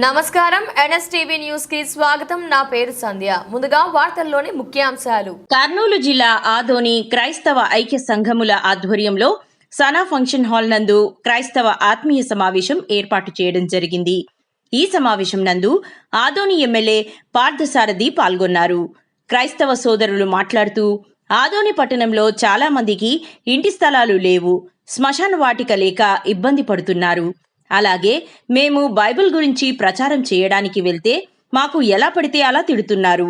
నమస్కారం NSTV news కి స్వాగతం. నా పేరు సంధ్య. ముందుగా వార్తల్లోని ముఖ్యాంశాలు. కర్నూలు జిల్లా ఆదోని క్రైస్తవ ఐక్య సంఘముల ఆధ్వర్యంలో సనా ఫంక్షన్ హాల్ నందు క్రైస్తవ ఆత్మీయ సమావేశం ఏర్పాటు చేయడం జరిగింది. ఈ సమావేశం నందు ఆదోని ఎమ్మెల్యే పార్థసారథి పాల్గొన్నారు. క్రైస్తవ సోదరులు మాట్లాడుతూ ఆదోని పట్టణంలో చాలా మందికి ఇంటి స్థలాలు లేవు, శ్మశాన వాటిక లేక ఇబ్బంది పడుతున్నారు. అలాగే మేము బైబిల్ గురించి ప్రచారం చేయడానికి వెళ్తే మాకు ఎలా పడితే అలా తిడుతున్నారు.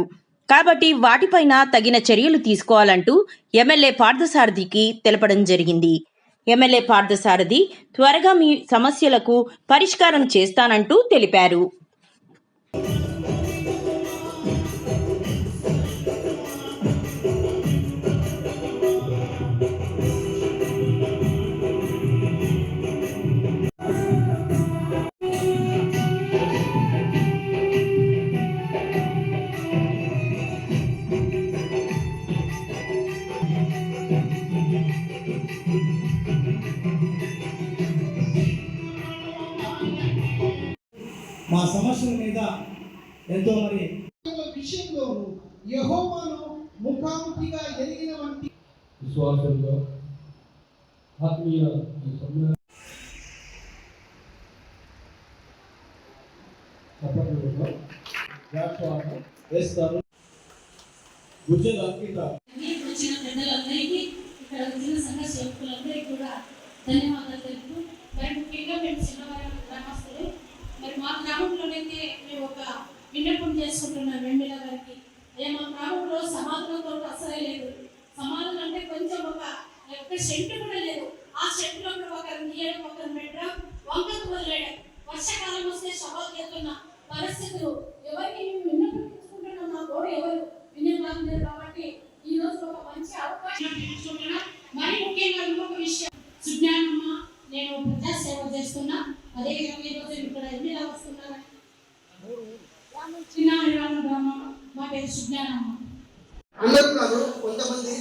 కాబట్టి వాటిపైన తగిన చర్యలు తీసుకోవాలంటూ ఎమ్మెల్యే పార్థసారథికి తెలపడం జరిగింది. ఎమ్మెల్యే పార్థసారథి త్వరగా మీ సమస్యలకు పరిష్కారం చేస్తానంటూ తెలిపారు. మా సమస్యల మీద ఎంతో మరి విషయంలో యెహోవాను ముఖాముఖిగా ఎరిగిన వంటి విశ్వాసంలో ఆత్మీయ వేస్తారు. వచ్చిన పెద్దలందరికీ ఇక్కడ వచ్చిన సంఘ సేవకులందరికీ కూడా ధన్యవాదాలు తెలుపుతూ మరి ముఖ్యంగా మేము చిన్నవారి గ్రామస్తులు మరి మా గ్రామంలోనైతే మేము ఒక విన్నపం చేసుకుంటున్నాం వెండిల గారికి. మా గ్రామంలో సమాధానంతో అసలే లేదు. సమాధానం అంటే కొంచెం ఒక సెంటు కూడా లేదు. ఆ సెంటులో కూడా ఒకరు నీయడం, ఒకరు పెట్టడం, వంకకు వదిలేయడం. వర్షాకాలం వస్తే సవాల్ చేస్తున్న పరిస్థితులు ఎవరికి మేము విన్నపించుకుంటున్నాం, మా గోడ ఎవరు విన్నపాలు లేదు. కాబట్టి ఈ రోజు ఒక మంచి అవకాశం తీసుకుంటున్నా. మరి ముఖ్యంగా ఇంకొక విషయం, సుజ్ఞానమ్మ నేను ప్రజాసేవ చేస్తున్నా. అదే విధంగా ఈరోజు ఇక్కడ ఎమ్మెల్యే వస్తున్నారు. చిన్న గ్రామం, మా పేరు సుజ్ఞానమ్మ. అందరూ కొంతమంది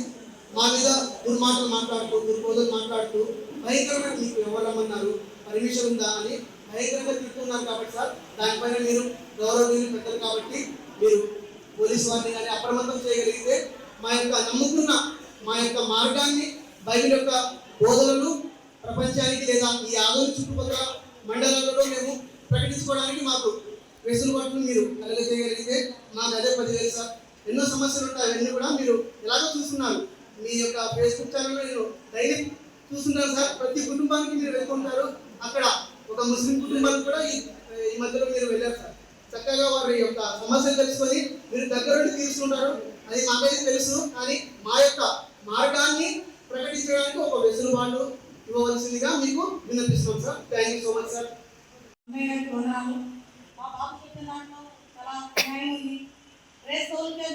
మా మీద దుర్మాటలు మాట్లాడుతూ, దుర్బోధలు మాట్లాడుతూ భయంకరంగా మీకు ఎవరమ్మన్నారు, పర్మిషన్ ఉందా అని భయంకరంగా తిట్టున్నారు. కాబట్టి సార్ దానిపైన మీరు గౌరవనీయులు పెద్దలు కాబట్టి మీరు పోలీసు వారిని కానీ అప్రమత్తం చేయగలిగితే మా యొక్క నమ్ముకున్న మా యొక్క మార్గాన్ని, బైబిల్ యొక్క బోధనలు ప్రపంచానికి లేదా ఈ ఆదోని చుట్టుపక్కల మండలాలలో మేము ప్రకటించుకోవడానికి మాకు వెసులుబాటును మీరు కలగజేయగలిగితే మాకు అదే 10,000 సార్. ఎన్నో సమస్యలు ఉంటాయి, అవన్నీ కూడా మీరు ఎలాగో చూస్తున్నారు. మీ యొక్క ఫేస్బుక్ ఛానల్లో నేను డైలీ చూస్తున్నాను సార్. ప్రతి కుటుంబానికి మీరు వెళ్తుంటారు. అక్కడ ఒక ముస్లిం కుటుంబానికి కూడా ఈ మధ్యలో మీరు వెళ్ళారు సార్. చక్కగా వారి యొక్క సమస్యలు తెలుసుకొని మీరు దగ్గరుండి తీరుస్తుంటారు. అది మాకైతే తెలుసు. కానీ మా యొక్క మార్గాన్ని ప్రకటించడానికి ఒక వెసులుబాటు ఇవ్వవలసిందిగా మీకు విన్నపిస్తున్నాం sir. Thank you so much sir. మా బాబు చెప్పిన దాంట్లో చాలా న్యాయం ఉంది.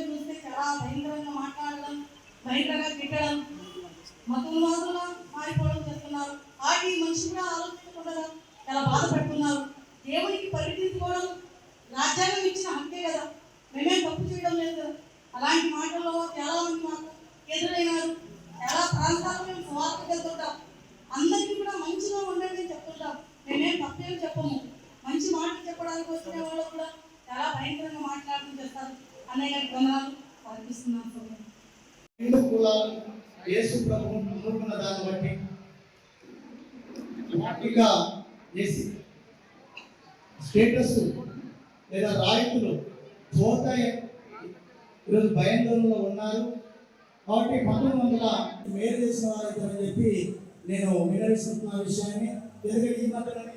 చూస్తే చాలా భయంకరంగా మాట్లాడడం, భయంకరంగా తిట్టడం, మతోన్మాదులుగా మారిపోవడం చేస్తున్నారు. వాటి మనిషి కూడా ఆలోచించకుండా చాలా బాధపడుతున్నారు. దేవునికి పరిగెత్తించుకోవడం రాజ్యాంగం ఇచ్చిన హక్కే కదా, మేమేం తప్పు చేయడం లేదు కదా. అలాంటి మాటల్లో చాలా మంది మాకు ఎదురైనారు. చాలా ప్రాంతాల్లో మేము స్వార్థ వెళ్తుంటాం. అందరికీ కూడా మంచిగా ఉండండి చెప్తుంటాం. మేమేం తప్పేం చెప్పము. మంచి మాటలు చెప్పడానికి వచ్చిన వాళ్ళు కూడా చాలా భయంకరంగా మాట్లాడుతూ చేస్తారు. అన్నయ్య గారి గమనాలు కనిపిస్తున్నాను. హిందూ కులాలు యేసు ప్రభువు నమ్ముకున్న దాన్ని బట్టి ఇక ఏసీ స్టేటస్ లేదా రాయితులు పోతాయి. ఈరోజు భయాందోళనలో ఉన్నారు. కాబట్టి 1900 మేలు చేసిన వారు అని చెప్పి నేను వినవిస్తున్న విషయాన్ని ఎందుకంటే ఈ మధ్యలోనే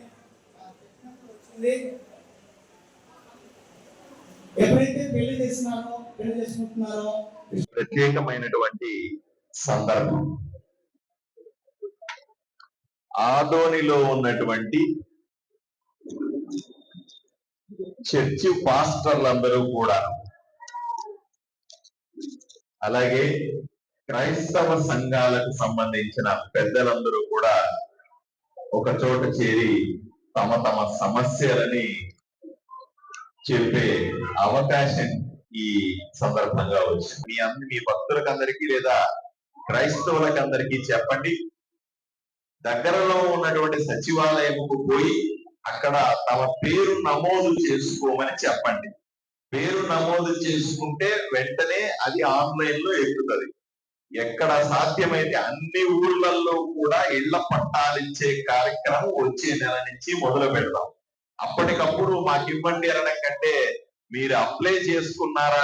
వచ్చింది. ఎప్పుడైతే పెళ్లి చేసుకుంటున్నారో ప్రత్యేకమైనటువంటి సందర్భం. ఆదోనిలో ఉన్నటువంటి చర్చి పాస్టర్లందరూ కూడా, అలాగే క్రైస్తవ సంఘాలకు సంబంధించిన పెద్దలందరూ కూడా ఒక చోట చేరి తమ తమ సమస్యలని చెప్పే అవకాశం ఈ సందర్భంగా వచ్చింది. మీ భక్తులకందరికీ లేదా క్రైస్తవులకందరికీ చెప్పండి, దగ్గరలో ఉన్నటువంటి సచివాలయంకు పోయి అక్కడ తమ పేరు నమోదు చేసుకోమని చెప్పండి. పేరు నమోదు చేసుకుంటే వెంటనే అది ఆన్లైన్ లో ఎక్కుతుంది. ఎక్కడ సాధ్యమైతే అన్ని ఊర్లలో కూడా ఇళ్ల పట్టాలిచ్చే కార్యక్రమం వచ్చే నెల నుంచి మొదలు పెడదాం. అప్పటికప్పుడు మాకు ఇవ్వండి అనడం కంటే మీరు అప్లై చేసుకున్నారా